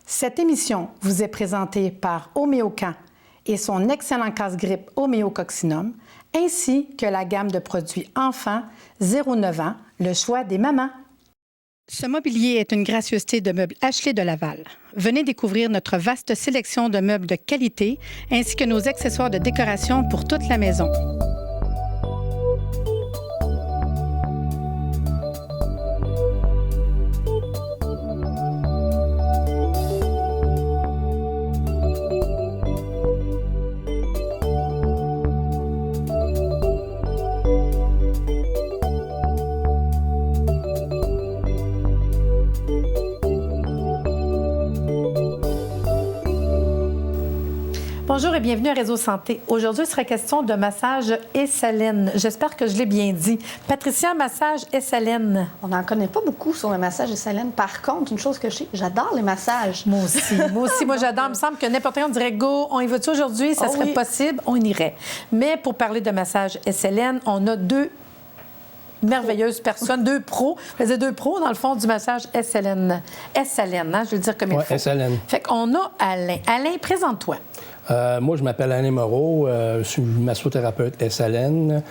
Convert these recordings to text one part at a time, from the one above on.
Cette émission vous est présentée par Homéocan et son excellent casse-grippe Homéococcinum, ainsi que la gamme de produits enfants 0-9 ans, le choix des mamans. Ce mobilier est une gracieuseté de meubles Ashley de Laval. Venez découvrir notre vaste sélection de meubles de qualité ainsi que nos accessoires de décoration pour toute la maison. Bonjour et bienvenue à Réseau Santé. Aujourd'hui, il sera question de massage Esalen. J'espère que je l'ai bien dit. Patricia, massage Esalen. On n'en connaît pas beaucoup sur le massage Esalen. Par contre, une chose que je sais, j'adore les massages. Moi aussi. Moi, j'adore. Il me semble que n'importe qui, on dirait go, on y va-tu aujourd'hui? Ça serait possible, on irait. Mais pour parler de massage Esalen, on a deux merveilleuses personnes, deux pros. Je faisais deux pros, dans le fond, du massage Esalen. Esalen, hein, je veux le dire comme il faut. Esalen. Fait qu'on a Alain. Alain, présente-toi. Moi, je m'appelle Alain Moreau, je suis massothérapeute Esalen.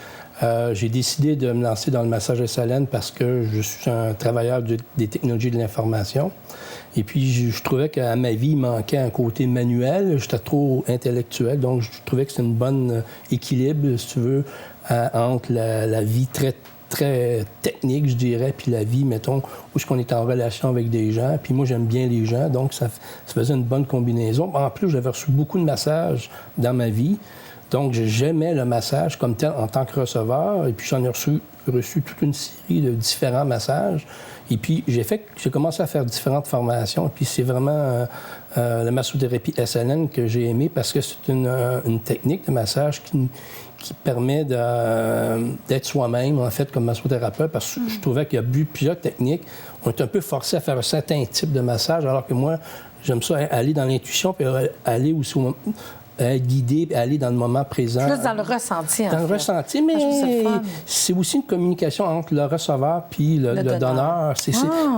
J'ai décidé de me lancer dans le massage Esalen parce que je suis un travailleur des technologies de l'information. Et puis, je trouvais qu'à ma vie, il manquait un côté manuel. J'étais trop intellectuel, donc je trouvais que c'était une bonne équilibre, si tu veux, entre la vie très technique, je dirais, puis la vie, mettons, où est-ce qu'on est en relation avec des gens. Puis moi, j'aime bien les gens, donc ça faisait une bonne combinaison. En plus, j'avais reçu beaucoup de massages dans ma vie, donc j'aimais le massage comme tel en tant que receveur, et puis j'en ai reçu toute une série de différents massages. Et puis, j'ai commencé à faire différentes formations, et puis c'est vraiment la massothérapie Esalen que j'ai aimée parce que c'est une technique de massage qui permet d'être soi-même, en fait, comme massothérapeute, parce que je trouvais qu'il y a plusieurs techniques. On est un peu forcé à faire un certain type de massage, alors que moi, j'aime ça aller dans l'intuition, puis aller aussi être guidé, puis aller dans le moment présent. Plus dans le ressenti, en fait. Dans le ressenti, mais c'est aussi une communication entre le receveur puis le donneur.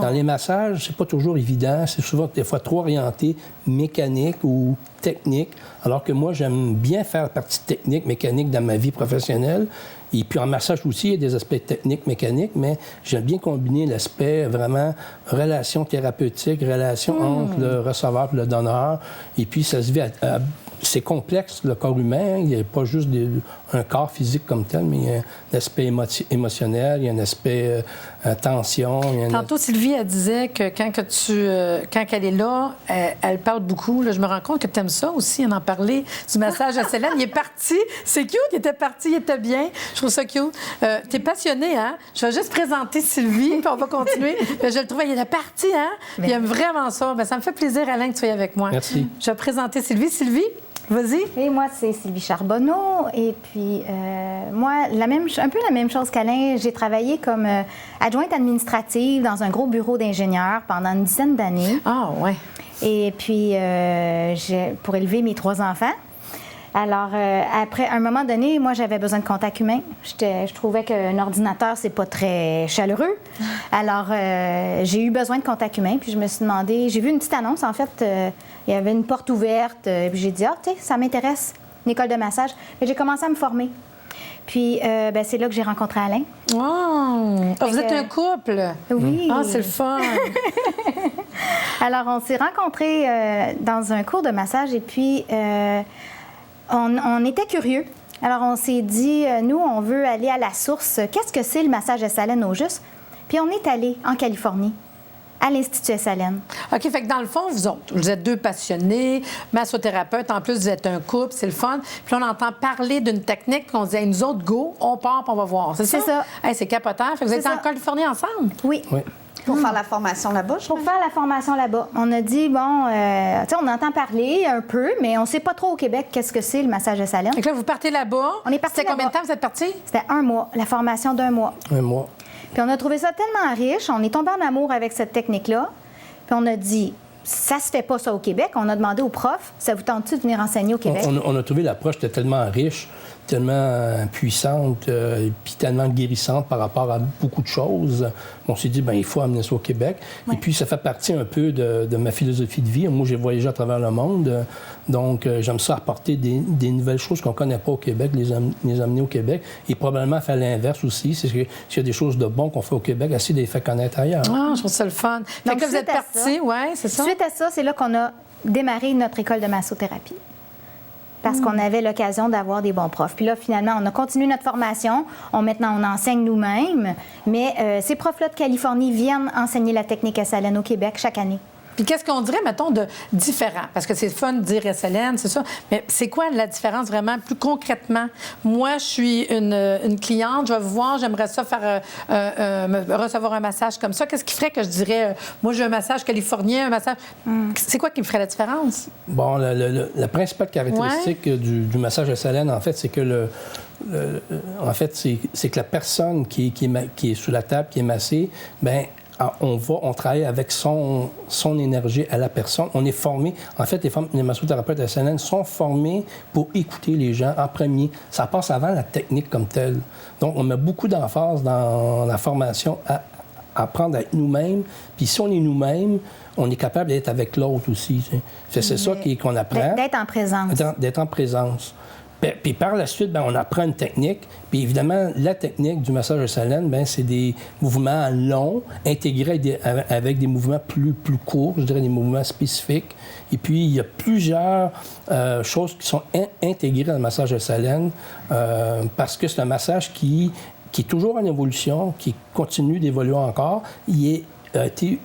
Dans les massages, c'est pas toujours évident. C'est souvent, des fois, trop orienté mécanique ou technique, alors que moi, j'aime bien faire la partie technique, mécanique dans ma vie professionnelle. Et puis en massage aussi, il y a des aspects techniques, mécaniques, mais j'aime bien combiner l'aspect vraiment relation thérapeutique, relation entre le receveur et le donneur. Et puis ça se vit c'est complexe, le corps humain. Il n'y a pas juste un corps physique comme tel, mais il y a un aspect émotionnel, il y a un aspect tension. Tantôt, Sylvie, elle disait que quand elle est là, elle parle beaucoup. Là, je me rends compte que tu aimes ça aussi, en parler, du massage à Célène. Il est parti. C'est cute, il était parti, il était bien. Je trouve ça cute. Tu es passionnée, hein? Je vais juste présenter Sylvie, puis on va continuer. Je le trouve, il est parti, hein? Il aime vraiment ça. Bien, ça me fait plaisir, Alain, que tu sois avec moi. Merci. Je vais présenter Sylvie. Sylvie? Vas-y. Et moi, c'est Sylvie Charbonneau. Et puis, moi, un peu la même chose qu'Alain. J'ai travaillé comme adjointe administrative dans un gros bureau d'ingénieurs pendant une dizaine d'années. Ah, ouais. Et puis, pour élever mes 3 enfants. Alors, après, à un moment donné, moi, j'avais besoin de contact humain. Je trouvais qu'un ordinateur, c'est pas très chaleureux. Alors, j'ai eu besoin de contact humain. Puis, je me suis demandé, j'ai vu une petite annonce, en fait, il y avait une porte ouverte. Puis, j'ai dit, tu sais, ça m'intéresse, une école de massage. Et j'ai commencé à me former. Puis, c'est là que j'ai rencontré Alain. Oh! Vous êtes un couple? Oui. Ah, c'est le fun! Alors, on s'est rencontrés dans un cours de massage et puis on était curieux. Alors, on s'est dit, nous, on veut aller à la source. Qu'est-ce que c'est le massage Esalen au juste? Puis, on est allé en Californie, à l'Institut Esalen. OK, fait que dans le fond, vous êtes deux passionnés, massothérapeutes, en plus, vous êtes un couple, c'est le fun. Puis on entend parler d'une technique, puis on dit, hey, nous autres, go, on part, puis on va voir. C'est ça? C'est ça. Hey, c'est capotant. Fait que vous êtes en Californie ensemble? Oui. Pour faire la formation là-bas, je Pour faire la formation là-bas. On a dit, bon, tu sais, on entend parler un peu, mais on ne sait pas trop au Québec qu'est-ce que c'est le massage Esalen. Fait que là, vous partez là-bas. On est parti C'était combien de là-bas. temps vous êtes partis? C'était 1 mois, la formation d'1 mois. 1 mois. Puis on a trouvé ça tellement riche, on est tombé en amour avec cette technique-là. Puis on a dit, ça se fait pas ça au Québec. On a demandé aux profs, ça vous tente-tu de venir enseigner au Québec? On a trouvé l'approche était tellement riche tellement puissante et puis tellement guérissante par rapport à beaucoup de choses. On s'est dit, il faut amener ça au Québec. Oui. Et puis, ça fait partie un peu de ma philosophie de vie. Moi, j'ai voyagé à travers le monde, donc j'aime ça apporter des nouvelles choses qu'on ne connaît pas au Québec, les amener au Québec, et probablement faire l'inverse aussi. C'est que s'il y a des choses de bon qu'on fait au Québec, essayer de les faire connaître ailleurs. Ah, je trouve ça le fun. Fait Donc, que là, vous êtes partis, oui, c'est ça? Suite à ça, c'est là qu'on a démarré notre école de massothérapie. Parce qu'on avait l'occasion d'avoir des bons profs. Puis là, finalement, on a continué notre formation. Maintenant, on enseigne nous-mêmes. Mais ces profs-là de Californie viennent enseigner la technique SLN au Québec chaque année. Puis qu'est-ce qu'on dirait, mettons, de différent? Parce que c'est fun de dire SLN, c'est ça. Mais c'est quoi la différence vraiment plus concrètement? Moi, je suis une cliente, je vais vous voir, j'aimerais ça faire recevoir un massage comme ça. Qu'est-ce qui ferait que je dirais, moi, j'ai un massage californien, un massage... C'est quoi qui me ferait la différence? Bon, la principale caractéristique du massage SLN, en fait, c'est que c'est que la personne qui est sous la table, qui est massée, on travaille avec son énergie à la personne. On est formé. En fait, les massothérapeutes SLN sont formés pour écouter les gens en premier. Ça passe avant la technique comme telle. Donc, on met beaucoup d'emphase dans la formation à apprendre à être nous-mêmes. Puis si on est nous-mêmes, on est capable d'être avec l'autre aussi. C'est ça qu'on apprend. D'être en présence. D'être en présence. Puis par la suite, on apprend une technique. Puis évidemment, la technique du massage SLN, c'est des mouvements longs, intégrés avec des mouvements plus courts, je dirais des mouvements spécifiques. Et puis, il y a plusieurs choses qui sont intégrées dans le massage SLN parce que c'est un massage qui est toujours en évolution, qui continue d'évoluer encore. Il a été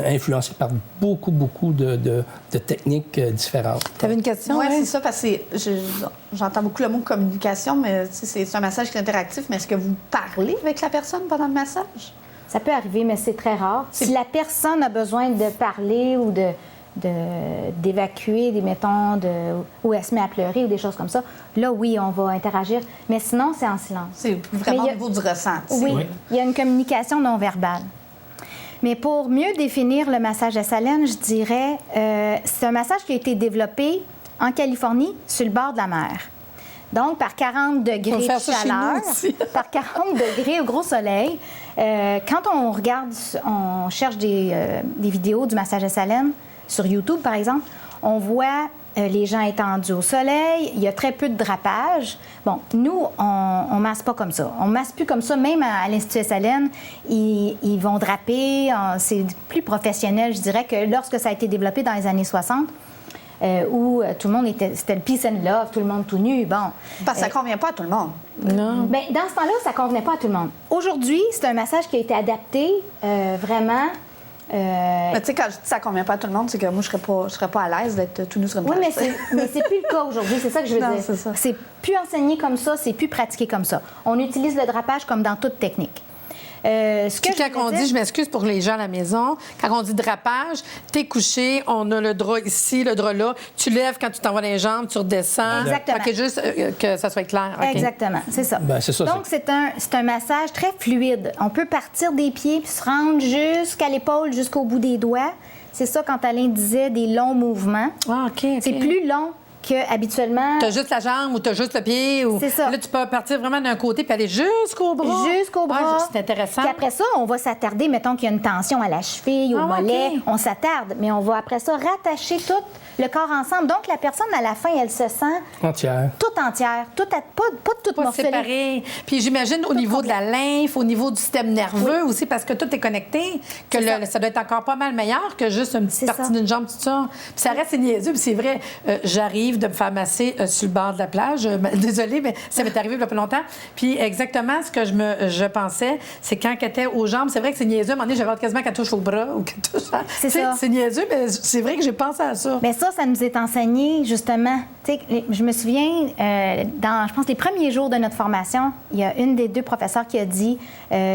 influencé par beaucoup de techniques différentes. Tu avais une question? Oui, c'est ça, parce que j'entends beaucoup le mot communication, mais c'est un massage qui est interactif, mais est-ce que vous parlez avec la personne pendant le massage? Ça peut arriver, mais c'est très rare. Si la personne a besoin de parler ou d'évacuer, ou elle se met à pleurer ou des choses comme ça, là, oui, on va interagir. Mais sinon, c'est en silence. C'est vraiment au niveau du ressenti. Oui, il y a une communication non verbale. Mais pour mieux définir le massage SLN, je dirais, c'est un massage qui a été développé en Californie, sur le bord de la mer. Donc, par 40 degrés de chaleur, par 40 degrés au gros soleil. Quand on regarde, on cherche des vidéos du massage SLN sur YouTube, par exemple, on voit les gens étendus au soleil, il y a très peu de drapage. Bon, nous, on masse pas comme ça. On masse plus comme ça, même à l'Institut SLN, ils vont draper. C'est plus professionnel, je dirais, que lorsque ça a été développé dans les années 60, où tout le monde c'était le peace and love, tout le monde tout nu. Bon. Parce que ça convient pas à tout le monde. Non. Bien, dans ce temps-là, ça convenait pas à tout le monde. Aujourd'hui, c'est un massage qui a été adapté vraiment... Mais tu sais, quand je dis ça convient pas à tout le monde, c'est que moi, je serais pas à l'aise d'être tout nu sur une Oui, place. mais c'est plus le cas aujourd'hui, c'est ça que je veux Non, dire. c'est ça. C'est plus enseigné comme ça, c'est plus pratiqué comme ça. On utilise le drapage comme dans toute technique. Quand on dit, je m'excuse pour les gens à la maison, quand on dit drapage, t'es couché, on a le drap ici, le drap là, tu lèves quand tu t'envoies les jambes, tu redescends. Exactement. OK, juste que ça soit clair. Okay. Exactement, c'est ça. C'est ça. Donc, c'est un massage très fluide. On peut partir des pieds puis se rendre jusqu'à l'épaule, jusqu'au bout des doigts. C'est ça quand Alain disait des longs mouvements. Ah, OK. C'est plus long qu'habituellement. T'as juste la jambe ou t'as juste le pied. Ou... C'est ça. Là, tu peux partir vraiment d'un côté puis aller jusqu'au bras. Jusqu'au bras. Ah, c'est intéressant. Puis après ça, on va s'attarder, mettons qu'il y a une tension à la cheville, au mollet. OK. On s'attarde, mais on va après ça rattacher tout le corps ensemble. Donc, la personne, à la fin, elle se sent entière. Toute entière. Pas toute Pas morcelée. séparée. Puis j'imagine au niveau de la lymphe, au niveau du système nerveux aussi, parce que tout est connecté, que ça doit être encore pas mal meilleur que juste une petite partie d'une jambe, tout ça. Puis ça reste niaiseux. Puis c'est vrai, j'arrive de me faire masser sur le bord de la plage. Désolée, mais ça m'est arrivé il y a pas longtemps. Puis exactement ce que je pensais, c'est quand elle était aux jambes, c'est vrai que c'est niaiseux. À un moment donné, j'avais quasiment qu'elle touche au bras ou qu'elle touche à... C'est ça. C'est niaiseux, mais c'est vrai que j'ai pensé à ça. Mais ça nous est enseigné, justement. Tu sais, je me souviens, dans, je pense, les premiers jours de notre formation, il y a une des deux professeurs qui a dit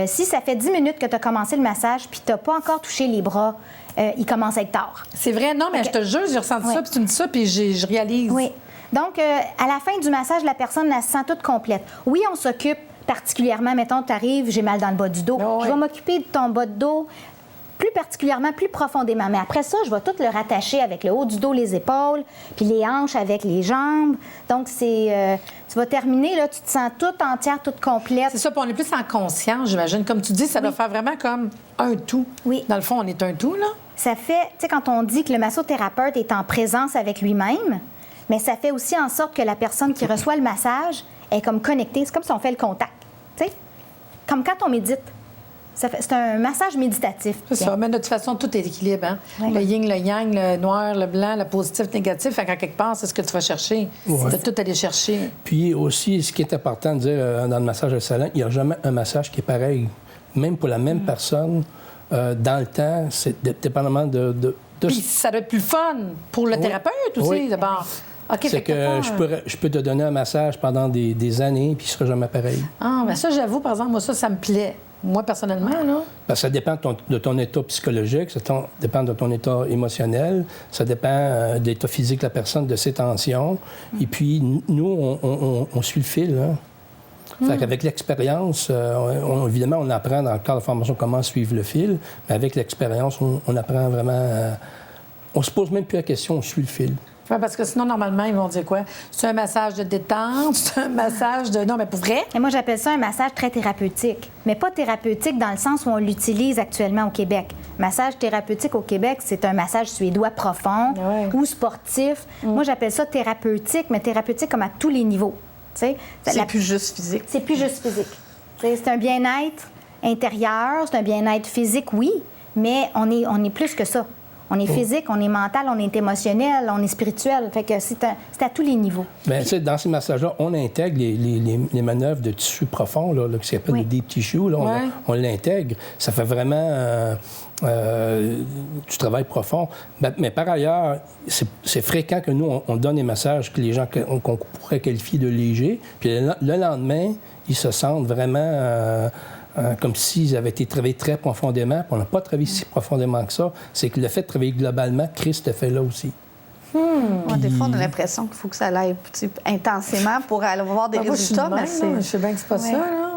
si ça fait 10 minutes que tu as commencé le massage puis tu n'as pas encore touché les bras, il commence à être tard. C'est vrai, non, mais je te jure, j'ai ressenti ça, puis tu me dis ça, puis je réalise. Oui. Donc, à la fin du massage, la personne, elle se sent toute complète. Oui, on s'occupe particulièrement, mettons, tu arrives, j'ai mal dans le bas du dos. Oh, oui. Je vais m'occuper de ton bas de dos. plus particulièrement, plus profondément. Mais après ça, je vais tout le rattacher avec le haut du dos, les épaules, puis les hanches avec les jambes. Donc, tu vas terminer, là, tu te sens toute entière, toute complète. C'est ça, puis on est plus en conscience, j'imagine. Comme tu dis, ça doit faire vraiment comme un tout. Oui. Dans le fond, on est un tout, là. Ça fait, tu sais, quand on dit que le massothérapeute est en présence avec lui-même, mais ça fait aussi en sorte que la personne qui reçoit le massage est comme connectée. C'est comme si on fait le contact, tu sais. Comme quand on médite. C'est un massage méditatif. C'est ça, mais de toute façon, tout est équilibre. Hein? Oui. Le yin, le yang, le noir, le blanc, le positif, le négatif. Fait qu'à quelque part, c'est ce que tu vas chercher. Ouais. De tout aller chercher. Puis aussi, ce qui est important de dire dans le massage de salon, il n'y a jamais un massage qui est pareil. Même pour la même personne, dans le temps, c'est dépendamment de... Puis ça doit être plus fun pour le thérapeute aussi, Oui. d'abord. OK, C'est fait que je peux te donner un massage pendant des années, puis il ne sera jamais pareil. Ah, mais ça, j'avoue, par exemple, moi, ça me plaît. Moi, personnellement, là. Parce que ça dépend de ton état psychologique, ça dépend de ton état émotionnel, ça dépend de l'état physique de la personne, de ses tensions. Et puis, nous, on suit le fil. Hein? Fait qu'avec l'expérience, évidemment, on apprend dans le cadre de formation comment suivre le fil, mais avec l'expérience, on apprend vraiment... on se pose même plus la question, on suit le fil. Ouais, parce que sinon, normalement, ils vont dire quoi? C'est un massage de détente, c'est un massage de... Non, mais pour vrai? Et moi, j'appelle ça un massage très thérapeutique. Mais pas thérapeutique dans le sens où on l'utilise actuellement au Québec. Massage thérapeutique au Québec, c'est un massage suédois profond ou sportif. Moi, j'appelle ça thérapeutique, mais thérapeutique comme à tous les niveaux. C'est plus juste physique. C'est plus juste physique. C'est un bien-être intérieur, c'est un bien-être physique, oui, mais on est plus que ça. On est physique, on est mental, on est émotionnel, on est spirituel. Fait que c'est à tous les niveaux. Bien, tu sais, dans ces massages-là, on intègre les manœuvres de tissu profond, là, qui s'appelle le deep tissue. Là, on l'intègre. Ça fait vraiment du travail profond. Mais par ailleurs, c'est fréquent que nous, on donne des massages que les gens qu'on pourrait qualifier de légers. Puis le lendemain, ils se sentent vraiment... comme s'ils avaient été travaillés très profondément. Puis on n'a pas travaillé si profondément que ça. C'est que le fait de travailler globalement crée cet effet-là aussi. Des fois, on a l'impression qu'il faut que ça aille intensément pour aller voir des résultats. Moi, je sais bien que c'est pas ça, là.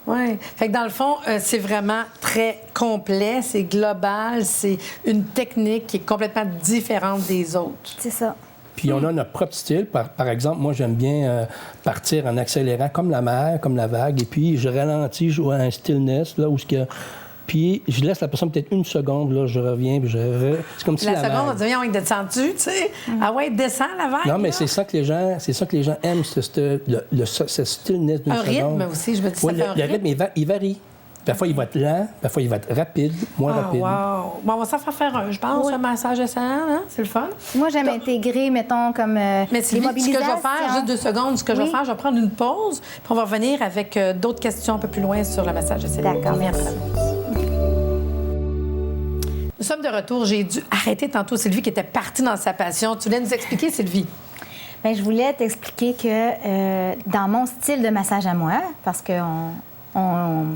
Oui. Fait que dans le fond, c'est vraiment très complet, c'est global, c'est une technique qui est complètement différente des autres. C'est ça. Puis on a notre propre style. Par exemple, moi, j'aime bien partir en accélérant comme la mer, comme la vague, et puis je ralentis, je vois un stillness, là, où ce qu'il y a... Puis je laisse la personne peut-être une seconde, là, je reviens, puis c'est comme si la seconde, on dit, on est descendu, tu sais. Ah ouais, descend la vague. Non, mais là. c'est ça que les gens aiment, ce stillness d'une seconde. Un rythme aussi, je me dis, ça fait un rythme. Le rythme, il varie. Parfois, il va être lent, parfois, il va être rapide, moins rapide. Wow. Bon, on va s'en faire un, je pense, un massage de sang, hein? C'est le fun. Moi, j'aime intégrer, mettons, comme Mais Sylvie, ce que je vais mobilisations. faire, juste 2 secondes, je vais prendre une pause, puis on va revenir avec d'autres questions un peu plus loin sur le massage de sang. D'accord, merci. Nous sommes de retour. J'ai dû arrêter tantôt Sylvie qui était partie dans sa passion. Tu voulais nous expliquer, Sylvie? Bien, je voulais t'expliquer que dans mon style de massage à moi, parce qu'on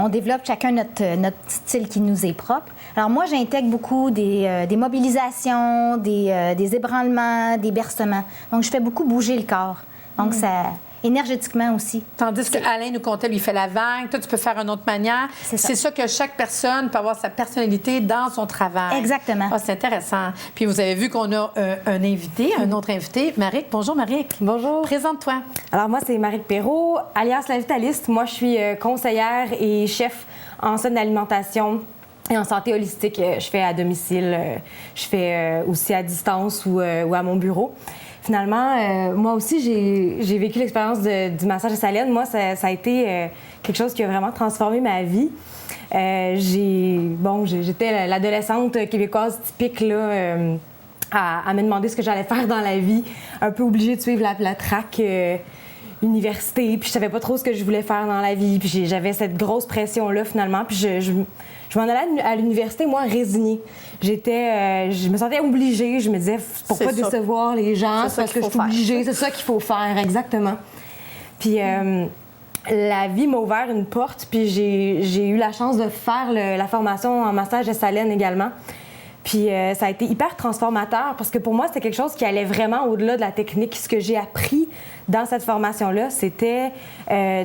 développe chacun notre style qui nous est propre. Alors moi, j'intègre beaucoup des mobilisations, des ébranlements, des bercements. Donc, je fais beaucoup bouger le corps. Donc, ça... énergétiquement aussi. Tandis qu'Alain nous contait, lui, il fait la vague. Toi, tu peux faire d'une autre manière. C'est ça que chaque personne peut avoir sa personnalité dans son travail. Exactement. Ah, c'est intéressant. Puis vous avez vu qu'on a un invité, un autre invité. Marik, bonjour Marik. Bonjour. Présente-toi. Alors moi, c'est Marik Perrault, alias la Vitaliste. Moi, je suis conseillère et chef en soins d'alimentation et en santé holistique. Je fais à domicile, je fais aussi à distance ou à mon bureau. Finalement, moi aussi, j'ai vécu l'expérience du massage à Salène. Moi, ça a été quelque chose qui a vraiment transformé ma vie. J'étais l'adolescente québécoise typique là, à me demander ce que j'allais faire dans la vie, un peu obligée de suivre la track université, puis je savais pas trop ce que je voulais faire dans la vie, puis j'avais cette grosse pression-là finalement, puis je m'en allais à l'université, moi, résignée. Je me sentais obligée. Je me disais, pourquoi décevoir les gens? C'est parce que je suis obligée. C'est ça qu'il faut faire, exactement. Puis la vie m'a ouvert une porte, puis j'ai eu la chance de faire la formation en massage de Salène également. Puis ça a été hyper transformateur parce que pour moi, c'était quelque chose qui allait vraiment au-delà de la technique. Ce que j'ai appris dans cette formation-là, c'était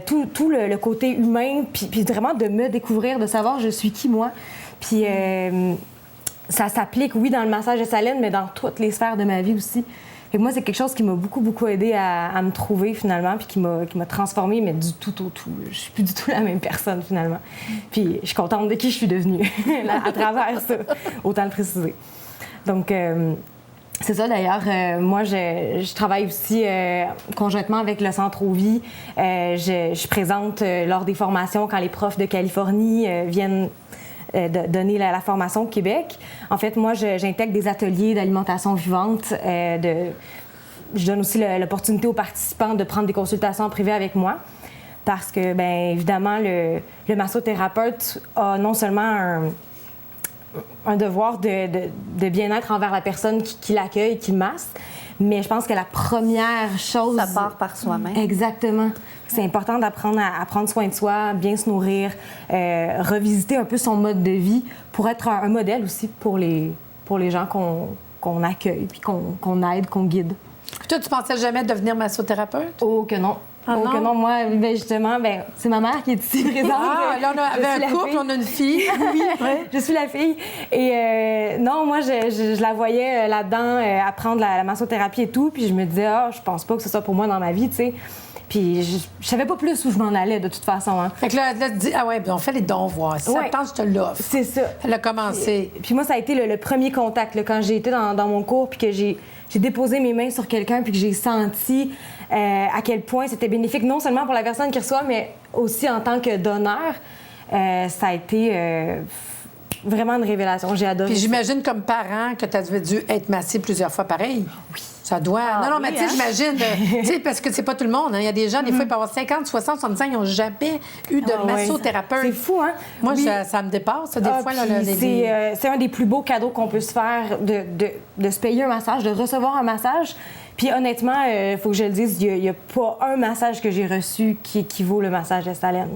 tout le côté humain, puis vraiment de me découvrir, de savoir je suis qui moi. Puis ça s'applique, oui, dans le massage de Salène, mais dans toutes les sphères de ma vie aussi. Et moi, c'est quelque chose qui m'a beaucoup aidé à me trouver, finalement, puis qui m'a transformée, mais du tout au tout. Je suis plus du tout la même personne, finalement. Puis je suis contente de qui je suis devenue à travers ça, autant le préciser. Donc, c'est ça, d'ailleurs. Moi, je travaille aussi conjointement avec le Centre Ovie. Je présente lors des formations quand les profs de Californie viennent de donner la formation au Québec. En fait, moi, j'intègre des ateliers d'alimentation vivante. Je donne aussi l'opportunité aux participants de prendre des consultations en privé avec moi parce que, bien évidemment, le massothérapeute a non seulement un devoir de bien-être envers la personne qui l'accueille, qui le masse, mais je pense que la première chose... Ça part par soi-même. Exactement. C'est important d'apprendre à prendre soin de soi, bien se nourrir, revisiter un peu son mode de vie pour être un modèle aussi pour les gens qu'on accueille, puis qu'on aide, qu'on guide. Puis toi, tu pensais jamais devenir massothérapeute? Oh que non. Ah oh non? que non. Moi, ben justement, c'est ma mère qui est ici présente. Ah, là, on avait un couple, on a une fille. Oui, ouais. Je suis la fille. Et non, moi, je la voyais là-dedans apprendre la massothérapie et tout. Puis je me disais, je pense pas que ce soit pour moi dans ma vie, tu sais. Puis je savais pas plus où je m'en allais, de toute façon. Hein. Fait que là, tu dis, on fait les dons, voir. Si ça te tente, je te l'offre. C'est ça. Elle a commencé. Puis moi, ça a été le premier contact, là, quand j'ai été dans mon cours, puis que j'ai déposé mes mains sur quelqu'un, puis que j'ai senti à quel point c'était bénéfique, non seulement pour la personne qui reçoit, mais aussi en tant que donneur. Ça a été vraiment une révélation. J'ai adoré. Puis j'imagine comme parent que tu as dû être massé plusieurs fois pareil. Oui. Ça doit. Non, mais tu sais, j'imagine. Tu sais, parce que c'est pas tout le monde. Hein. Il y a des gens, des fois, ils peuvent avoir 50, 60, 65, ils n'ont jamais eu de massothérapeute. C'est fou, hein? Moi, ça me dépasse, des fois. Là, c'est un des plus beaux cadeaux qu'on peut se faire de se payer un massage, de recevoir un massage. Puis honnêtement, il faut que je le dise, il n'y a pas un massage que j'ai reçu qui équivaut le massage de Salène.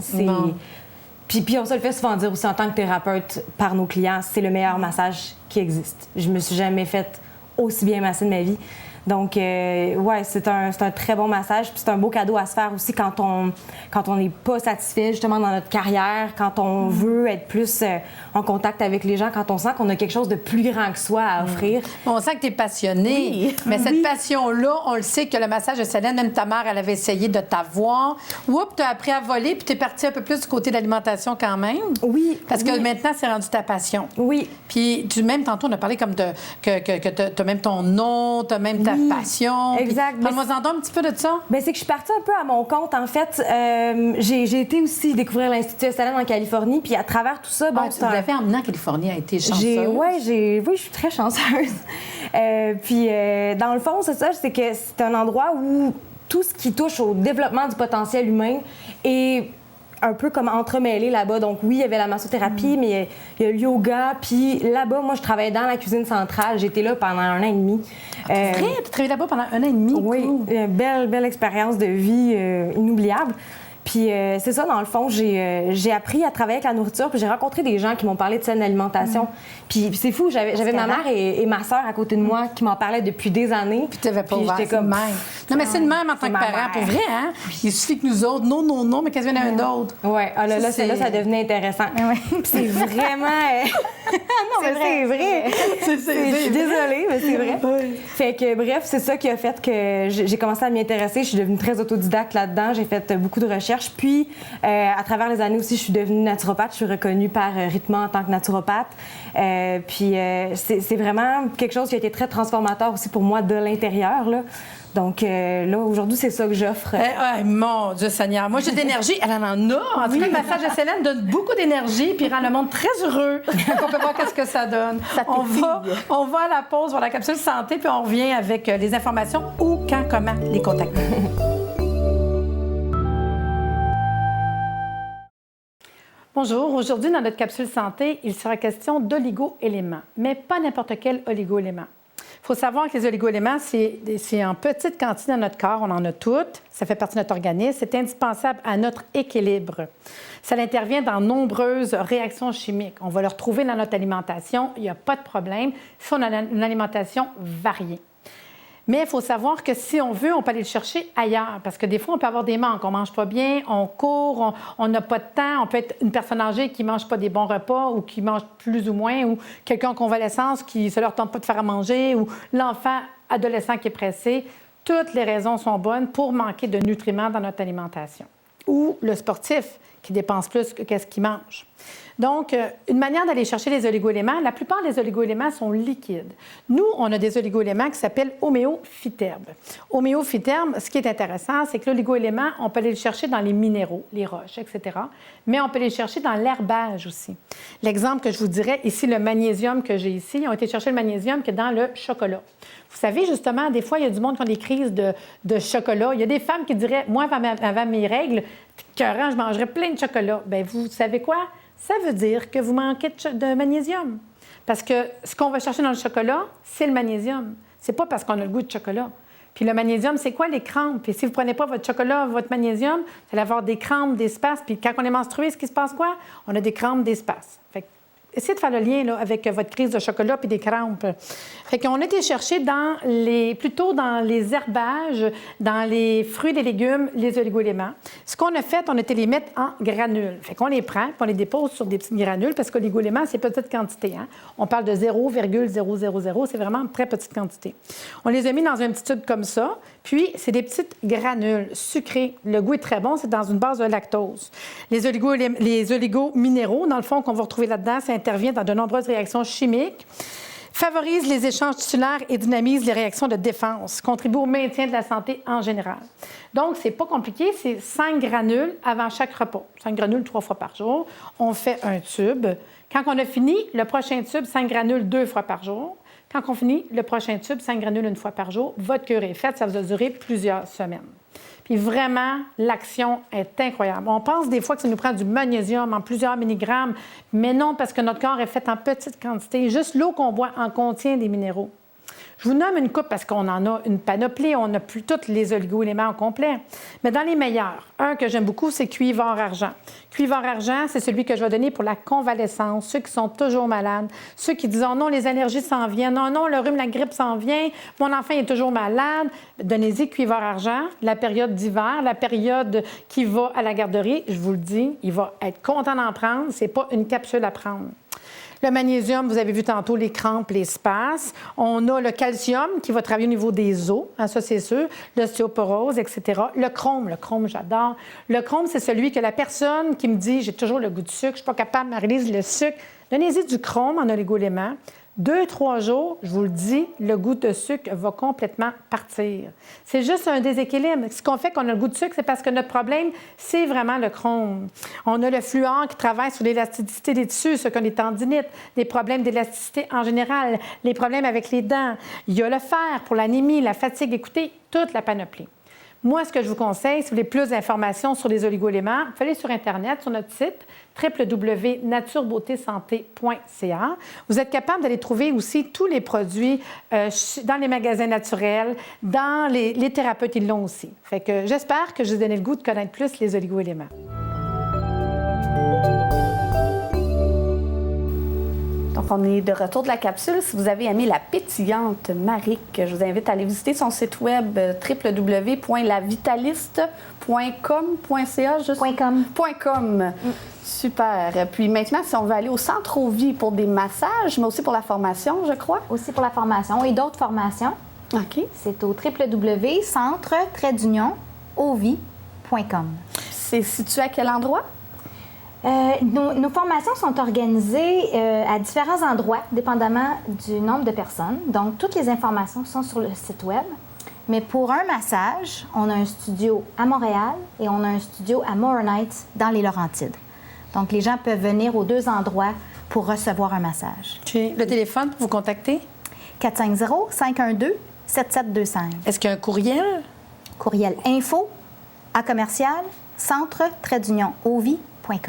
Puis on se le fait souvent dire aussi en tant que thérapeute par nos clients, c'est le meilleur massage qui existe. Je me suis jamais fait aussi bien masser de ma vie. Donc, c'est un très bon massage. Puis c'est un beau cadeau à se faire aussi quand on n'est pas satisfait justement dans notre carrière, quand on veut être plus en contact avec les gens, quand on sent qu'on a quelque chose de plus grand que soi à offrir. On sent que tu es passionnée. Oui. Mais cette passion-là, on le sait que le massage de Salène, même ta mère, elle avait essayé de t'avoir. Oups, tu as appris à voler, puis tu es partie un peu plus du côté de l'alimentation quand même. Oui. Parce que maintenant, c'est rendu ta passion. Oui. Puis même tantôt, on a parlé comme que tu as même ton nom, tu as même ta passion. Exact. Parle-moi-en donc un petit peu de ça. Bien, c'est que je suis partie un peu à mon compte. En fait, j'ai été aussi découvrir l'Institut Salène en Californie. Puis à travers tout ça, tu l'avais emmené en Californie, a été chanceuse. Oui, je suis très chanceuse. Puis dans le fond, c'est ça, c'est que c'est un endroit où tout ce qui touche au développement du potentiel humain est un peu comme entremêlé là-bas. Donc oui, il y avait la massothérapie, mais il y a le yoga. Puis là-bas, moi, je travaillais dans la cuisine centrale. J'étais là pendant 1 an et demi. Tu as travaillé là-bas pendant 1 an et demi? Oui, une belle expérience de vie inoubliable. Puis c'est ça, dans le fond, j'ai appris à travailler avec la nourriture, puis j'ai rencontré des gens qui m'ont parlé de saine alimentation. Puis c'est fou, j'avais ma mère et ma sœur à côté de moi qui m'en parlaient depuis des années. Puis tu n'avais pas ouvert, c'est comme même. Non, mais c'est le même en tant que parent, pour vrai, hein? Il suffit que nous autres, non, mais qu'elle vienne un autre. Oui, là, ça devenait intéressant. Puis c'est vraiment... non, mais c'est vrai. Je suis désolée, mais c'est vrai. Oui. Fait que, bref, c'est ça qui a fait que j'ai commencé à m'y intéresser. Je suis devenue très autodidacte là-dedans. J'ai fait beaucoup de recherches. Puis, à travers les années aussi, je suis devenue naturopathe. Je suis reconnue par Rhythma en tant que naturopathe. Puis, c'est vraiment quelque chose qui a été très transformateur aussi pour moi de l'intérieur, là. Donc là, aujourd'hui, c'est ça que j'offre. Mon Dieu Seigneur, moi j'ai de l'énergie. Elle en a. En tout cas, le massage de Salène donne beaucoup d'énergie puis rend le monde très heureux. On peut voir qu'est-ce que ça donne. On va à la pause, voir la capsule santé, puis on revient avec les informations où, quand, comment les contacter. Bonjour. Aujourd'hui, dans notre capsule santé, il sera question d'oligo-éléments, mais pas n'importe quel oligo-élément. Il faut savoir que les oligo-éléments, c'est en petite quantité dans notre corps. On en a toutes. Ça fait partie de notre organisme. C'est indispensable à notre équilibre. Ça intervient dans nombreuses réactions chimiques. On va le retrouver dans notre alimentation. Il n'y a pas de problème. Si on a une alimentation variée. Mais il faut savoir que si on veut, on peut aller le chercher ailleurs. Parce que des fois, on peut avoir des manques. On ne mange pas bien, on court, on n'a pas de temps. On peut être une personne âgée qui ne mange pas des bons repas ou qui mange plus ou moins, ou quelqu'un en convalescence qui ne leur tente pas de faire à manger, ou l'enfant adolescent qui est pressé. Toutes les raisons sont bonnes pour manquer de nutriments dans notre alimentation. Ou le sportif qui dépense plus que ce qu'il mange. Donc, une manière d'aller chercher les oligo-éléments, la plupart des oligo-éléments sont liquides. Nous, on a des oligo-éléments qui s'appellent homéophyterbes. Homéophyterbes, ce qui est intéressant, c'est que l'oligo-élément, on peut aller le chercher dans les minéraux, les roches, etc. Mais on peut les chercher dans l'herbage aussi. L'exemple que je vous dirais, ici, le magnésium que j'ai ici, on a été chercher le magnésium qui est dans le chocolat. Vous savez, justement, des fois, il y a du monde qui a des crises de chocolat. Il y a des femmes qui diraient, moi, avant mes règles, écœurant, je mangerais plein de chocolat. Bien, vous savez quoi? Ça veut dire que vous manquez de magnésium. Parce que ce qu'on va chercher dans le chocolat, c'est le magnésium. C'est pas parce qu'on a le goût de chocolat. Puis le magnésium, c'est quoi les crampes? Puis si vous ne prenez pas votre chocolat, votre magnésium, vous allez avoir des crampes, des spasmes. Puis quand on est menstrué, ce qui se passe quoi? On a des crampes, des spasmes. Fait que essayez de faire le lien là, avec votre crise de chocolat puis des crampes. Fait qu'on a été chercher plutôt dans les herbages, dans les fruits et légumes, les oligo-éléments. Ce qu'on a fait, on a été les mettre en granules. Fait qu'on les prend puis on les dépose sur des petites granules parce que l'oligo-élément, c'est petite quantité. Hein? On parle de 0,000, c'est vraiment une très petite quantité. On les a mis dans un petit tube comme ça, puis c'est des petites granules sucrées. Le goût est très bon, c'est dans une base de lactose. Les oligo-minéraux, dans le fond, qu'on va retrouver là-dedans, ça intervient dans de nombreuses réactions chimiques, favorise les échanges tissulaires et dynamise les réactions de défense, contribue au maintien de la santé en général. Donc, c'est pas compliqué, c'est 5 granules avant chaque repas. 5 granules 3 fois par jour. On fait un tube. Quand on a fini, le prochain tube, 5 granules 2 fois par jour. Quand on finit, le prochain tube, 5 granules 1 fois par jour. Votre cure est faite, ça va durer plusieurs semaines. Puis vraiment, l'action est incroyable. On pense des fois que ça nous prend du magnésium en plusieurs milligrammes, mais non, parce que notre corps est fait en petite quantité. Juste l'eau qu'on boit en contient des minéraux. Je vous nomme une coupe parce qu'on en a une panoplie, on n'a plus tous les oligo-éléments au complet. Mais dans les meilleurs, un que j'aime beaucoup, c'est cuivre-or-argent. Cuivre-or-argent, c'est celui que je vais donner pour la convalescence, ceux qui sont toujours malades, ceux qui disent « Oh non, les allergies s'en viennent, oh non, le rhume, la grippe s'en vient, mon enfant est toujours malade ». Donnez-y cuivre-or-argent, la période d'hiver, la période qui va à la garderie, je vous le dis, il va être content d'en prendre, c'est pas une capsule à prendre. Le magnésium, vous avez vu tantôt les crampes, les spasmes. On a le calcium qui va travailler au niveau des os, hein, ça c'est sûr, l'ostéoporose, etc. Le chrome, j'adore. Le chrome, c'est celui que la personne qui me dit « j'ai toujours le goût de sucre, je ne suis pas capable, Marie-Lise, le sucre », donnez-y du chrome en oligo-éléments. 2-3 jours, je vous le dis, le goût de sucre va complètement partir. C'est juste un déséquilibre. Ce qu'on fait qu'on a le goût de sucre, c'est parce que notre problème, c'est vraiment le chrome. On a le fluor qui travaille sur l'élasticité des tissus, ceux qui ont des tendinites, des problèmes d'élasticité en général, les problèmes avec les dents. Il y a le fer pour l'anémie, la fatigue. Écoutez, toute la panoplie. Moi, ce que je vous conseille, si vous voulez plus d'informations sur les oligo-éléments, vous allez sur Internet, sur notre site www.naturebeautésanté.ca. Vous êtes capable d'aller trouver aussi tous les produits dans les magasins naturels, dans les thérapeutes, ils l'ont aussi. Fait que j'espère que je vous ai donné le goût de connaître plus les oligo-éléments. Donc, on est de retour de la capsule. Si vous avez aimé la pétillante Maric, je vous invite à aller visiter son site web www.lavitaliste.com.ca. .com. Super. Puis maintenant, si on veut aller au Centre Ovie pour des massages, mais aussi pour la formation, je crois. Aussi pour la formation et d'autres formations. OK. C'est au www.centre-ovie.com. C'est situé à quel endroit? Nos formations sont organisées à différents endroits, dépendamment du nombre de personnes. Donc, toutes les informations sont sur le site web. Mais pour un massage, on a un studio à Montréal et on a un studio à Moore Heights dans les Laurentides. Donc, les gens peuvent venir aux 2 endroits pour recevoir un massage. Puis, le téléphone pour vous contacter? 450-512-7725. Est-ce qu'il y a un courriel? Courriel info@centre-ovie.com. Puis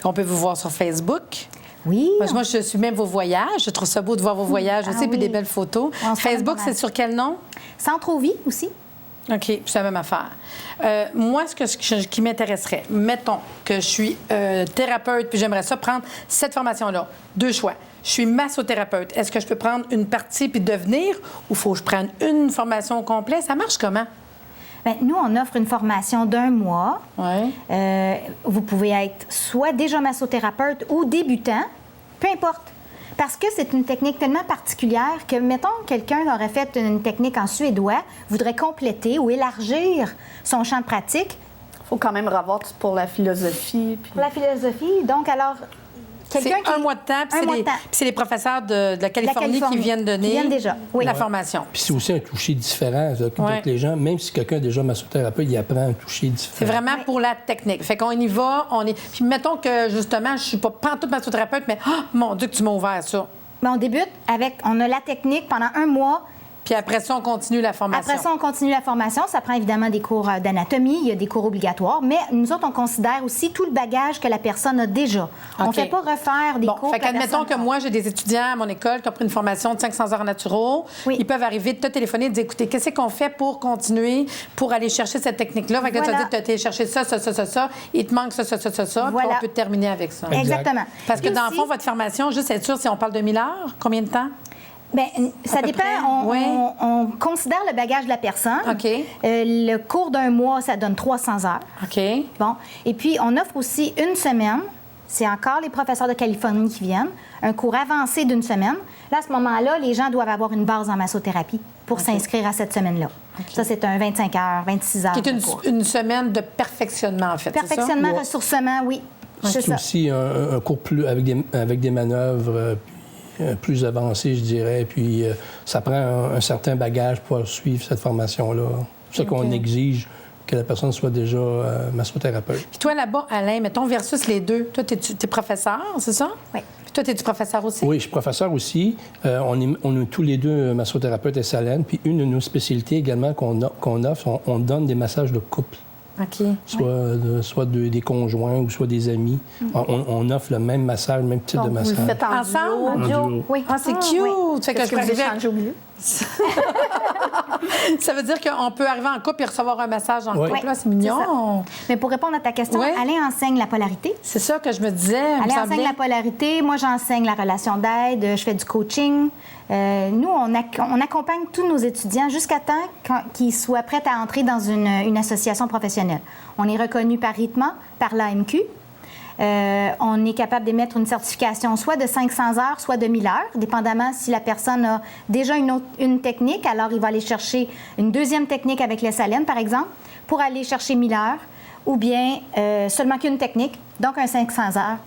on peut vous voir sur Facebook. Oui. Moi, je suis même vos voyages. Je trouve ça beau de voir vos voyages aussi, puis oui. des belles photos. Facebook, c'est sur quel nom? Centre Ovie aussi. OK, c'est la même affaire. Moi, ce qui m'intéresserait, mettons que je suis thérapeute, puis j'aimerais ça prendre cette formation-là. 2 choix. je suis massothérapeute. Est-ce que je peux prendre une partie puis devenir ou faut que je prenne une formation complète? Ça marche comment? Bien, nous, on offre une formation d'1 mois. Oui. Vous pouvez être soit déjà massothérapeute ou débutant, peu importe. Parce que c'est une technique tellement particulière que, mettons, quelqu'un aurait fait une technique en suédois, voudrait compléter ou élargir son champ de pratique. Il faut quand même revoir pour la philosophie. Puis... Pour la philosophie, donc alors... C'est un mois de temps, puis c'est les professeurs de la Californie qui viennent donner déjà, la formation. Puis c'est aussi un toucher différent. Donc les gens, même si quelqu'un est déjà massothérapeute, il apprend un toucher différent. C'est vraiment pour la technique. Fait qu'on y va, Puis mettons que, justement, je suis pas pantoute massothérapeute, mais mon Dieu que tu m'as ouvert ça. Bien, on débute on a la technique pendant 1 mois. Puis après ça, on continue la formation. Après ça, on continue la formation. Ça prend évidemment des cours d'anatomie, il y a des cours obligatoires, mais nous autres, on considère aussi tout le bagage que la personne a déjà. On ne fait pas refaire des cours. Fait qu'admettons que moi, j'ai des étudiants à mon école qui ont pris une formation de 500 heures en naturo. Oui. Ils peuvent arriver, te téléphoner et dire, écoutez, qu'est-ce qu'on fait pour continuer, pour aller chercher cette technique-là? Fait que tu vas dire, tu as été chercher ça, il te manque ça, voilà. puis on peut terminer avec ça. Exactement. Parce que dans le fond, votre formation, juste être sûr, si on parle de 1000 heures, combien de temps? Bien, ça dépend. On considère le bagage de la personne. OK. Le cours d'1 mois, ça donne 300 heures. OK. Bon. Et puis, on offre aussi 1 semaine. C'est encore les professeurs de Californie qui viennent. Un cours avancé d'1 semaine. Là, à ce moment-là, les gens doivent avoir une base en massothérapie pour s'inscrire à cette semaine-là. Okay. Ça, c'est un 25 heures, 26 heures. Qui est une semaine de perfectionnement, en fait. Perfectionnement, ressourcement, oui. C'est aussi un cours plus avec des manœuvres plus avancées, je dirais. Puis ça prend un certain bagage pour suivre cette formation-là. C'est ça qu'on exige que la personne soit déjà massothérapeute. Puis toi, là-bas, Alain, mettons versus les deux. Toi, tu es professeur, c'est ça? Oui. Puis toi, es-tu professeur aussi? Oui, je suis professeur aussi. On est tous les deux massothérapeutes SLN. Puis une de nos spécialités également qu'on offre, on donne des massages de couple. OK. Soit des conjoints ou soit des amis. On offre le même massage, le même type de massage. Vous le faites ensemble? En duo. Oui. Ah, c'est cute! Oui. Fait que je peux vous échangez au milieu? Ça veut dire qu'on peut arriver en couple et recevoir un massage en couple. Là, c'est mignon. Mais pour répondre à ta question, Alain enseigne la polarité. C'est ça que je me disais. Alain enseigne la polarité. Moi, j'enseigne la relation d'aide. Je fais du coaching. Nous, on accompagne tous nos étudiants jusqu'à temps qu'ils soient prêts à entrer dans une association professionnelle. On est reconnu par RITMA, par l'AMQ. On est capable d'émettre une certification soit de 500 heures, soit de 1000 heures, dépendamment si la personne a déjà une technique. Alors, il va aller chercher une deuxième technique avec les SLN, par exemple, pour aller chercher 1000 heures, ou bien seulement qu'une technique, donc un 500 heures.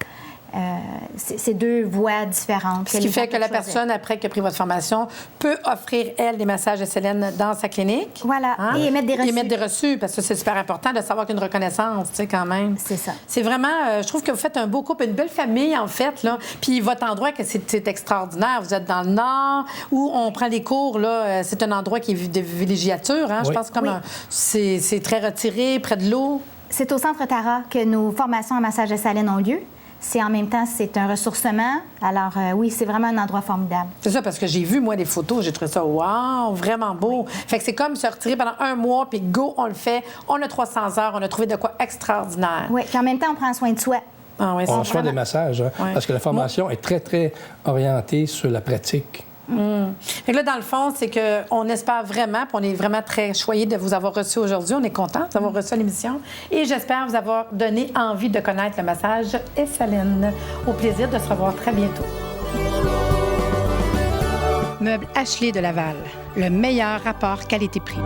C'est deux voies différentes. Ce qui fait que la personne, après qu'elle a pris votre formation, peut offrir, elle, des massages SLN dans sa clinique. Voilà, et émettre des reçus. Et émettre des reçus, parce que c'est super important de savoir qu'une reconnaissance, tu sais, quand même. C'est ça. C'est vraiment, je trouve que vous faites un beau couple, une belle famille, en fait, là. Puis votre endroit, c'est extraordinaire. Vous êtes dans le Nord, où on prend les cours, là. C'est un endroit qui est de villégiature, hein. Oui. Je pense comme c'est très retiré, près de l'eau. C'est au Centre Tara que nos formations en massage SLN ont lieu. En même temps, c'est un ressourcement. Alors, oui, c'est vraiment un endroit formidable. C'est ça, parce que j'ai vu, moi, des photos, j'ai trouvé ça, wow, vraiment beau. Oui. Fait que c'est comme se retirer pendant un mois, puis go, on le fait. On a 300 heures, on a trouvé de quoi extraordinaire. Oui, puis en même temps, on prend soin de soi. Ah, oui, on reçoit des massages, hein, parce que la formation est très, très orientée sur la pratique. Fait que là, dans le fond, c'est qu'on espère vraiment, puis on est vraiment très choyés de vous avoir reçu aujourd'hui. On est content d'avoir reçu à l'émission. Et j'espère vous avoir donné envie de connaître le massage SLN. Au plaisir de se revoir très bientôt. Meubles Ashley de Laval, le meilleur rapport qualité-prix.